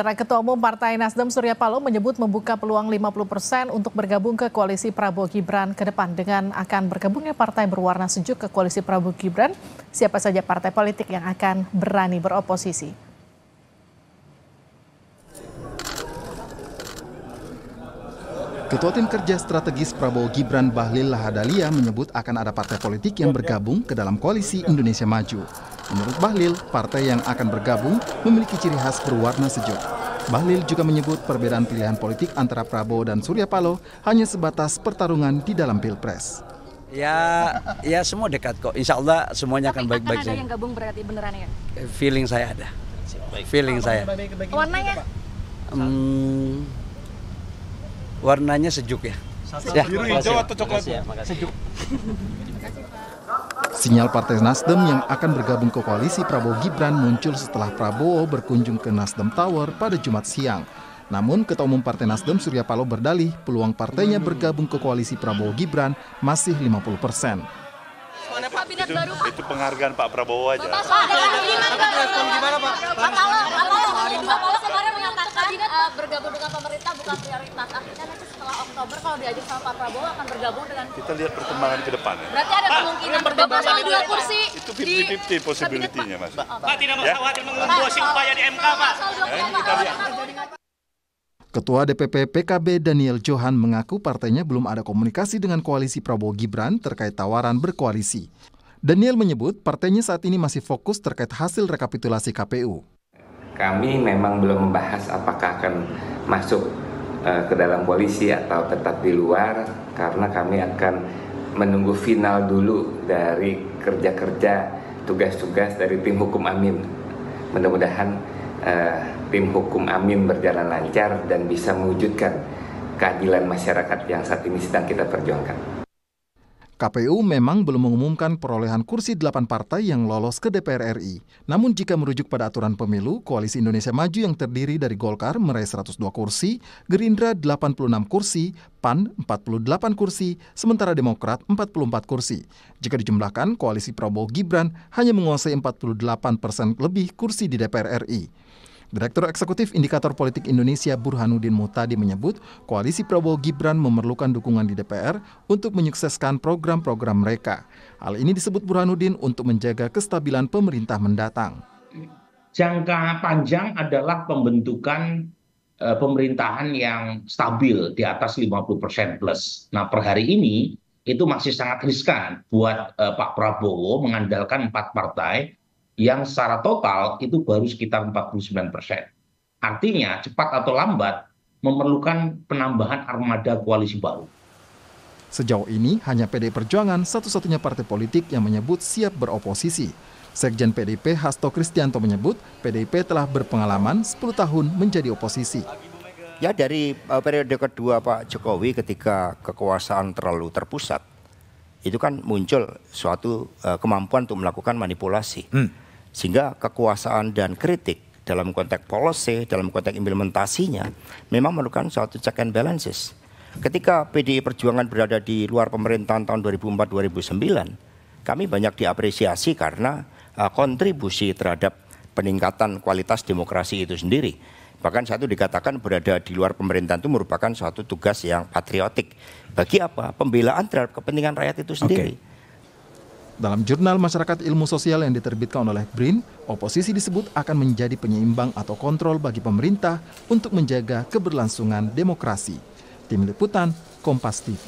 Ketua Umum Partai Nasdem Surya Paloh menyebut membuka peluang 50% untuk bergabung ke koalisi Prabowo Gibran ke depan. Dengan akan bergabungnya partai berwarna sejuk ke koalisi Prabowo Gibran, siapa saja partai politik yang akan berani beroposisi? Ketua Tim Kerja Strategis Prabowo Gibran Bahlil Lahadalia menyebut akan ada partai politik yang bergabung ke dalam koalisi Indonesia Maju. Menurut Bahlil, partai yang akan bergabung memiliki ciri khas berwarna sejuk. Bahlil juga menyebut perbedaan pilihan politik antara Prabowo dan Surya Paloh hanya sebatas pertarungan di dalam Pilpres. Ya semua dekat kok. Insya Allah semuanya akan baik-baik saja. Ada yang gabung berarti beneran ya? Feeling saya ada. Feeling saya. Warnanya? Warnanya sejuk ya. Biru, hijau atau coklat? Sejuk. Sinyal Partai Nasdem yang akan bergabung ke koalisi Prabowo Gibran muncul setelah Prabowo berkunjung ke Nasdem Tower pada Jumat siang. Namun Ketua Umum Partai Nasdem Surya Paloh berdalih peluang partainya bergabung ke koalisi Prabowo Gibran masih 50%. Itu penghargaan Pak Prabowo aja. Gimana Pak? Pak Paloh kemarin menyatakan bergabung dengan pemerintah bukan prioritas. Artinya nanti setelah Oktober kalau diajak sama Pak Prabowo akan bergabung dengan... Kita lihat perkembangan ke depan. Berarti ada kemungkinan bergabung sama 2 kursi. Itu 50-50 possibility-nya, Mas. Pak tidak mau khawatir mengembosi upaya di MK, Pak. Kita lihat. Ketua DPP PKB Daniel Johan mengaku partainya belum ada komunikasi dengan koalisi Prabowo Gibran terkait tawaran berkoalisi. Daniel menyebut partainya saat ini masih fokus terkait hasil rekapitulasi KPU. Kami memang belum membahas apakah akan masuk ke dalam koalisi atau tetap di luar, karena kami akan menunggu final dulu dari kerja-kerja tugas-tugas dari tim hukum Amin. Mudah-mudahan tim hukum Amin berjalan lancar dan bisa mewujudkan keadilan masyarakat yang saat ini sedang kita perjuangkan. KPU memang belum mengumumkan perolehan kursi 8 partai yang lolos ke DPR RI. Namun jika merujuk pada aturan pemilu, Koalisi Indonesia Maju yang terdiri dari Golkar meraih 102 kursi, Gerindra 86 kursi, PAN 48 kursi, sementara Demokrat 44 kursi. Jika dijumlahkan, Koalisi Prabowo Gibran hanya menguasai 48% lebih kursi di DPR RI. Direktur Eksekutif Indikator Politik Indonesia Burhanuddin Muhtadi menyebut koalisi Prabowo Gibran memerlukan dukungan di DPR untuk menyukseskan program-program mereka. Hal ini disebut Burhanuddin untuk menjaga kestabilan pemerintah mendatang. Jangka panjang adalah pembentukan pemerintahan yang stabil di atas 50% plus. Nah, per hari ini itu masih sangat riskan buat Pak Prabowo mengandalkan 4 partai yang secara total itu baru sekitar 49%. Artinya cepat atau lambat memerlukan penambahan armada koalisi baru. Sejauh ini hanya PDI Perjuangan satu-satunya partai politik yang menyebut siap beroposisi. Sekjen PDIP Hasto Kristianto menyebut PDIP telah berpengalaman 10 tahun menjadi oposisi. Ya, dari periode kedua Pak Jokowi ketika kekuasaan terlalu terpusat, itu kan muncul suatu kemampuan untuk melakukan manipulasi. Sehingga kekuasaan dan kritik dalam konteks policy, dalam konteks implementasinya memang memerlukan suatu check and balances. Ketika PDI Perjuangan berada di luar pemerintahan tahun 2004-2009, kami banyak diapresiasi karena kontribusi terhadap peningkatan kualitas demokrasi itu sendiri. Bahkan satu dikatakan berada di luar pemerintahan itu merupakan suatu tugas yang patriotik. Bagi apa? Pembelaan terhadap kepentingan rakyat itu sendiri. Dalam jurnal Masyarakat Ilmu Sosial yang diterbitkan oleh BRIN, oposisi disebut akan menjadi penyeimbang atau kontrol bagi pemerintah untuk menjaga keberlangsungan demokrasi. Tim Liputan, Kompas TV.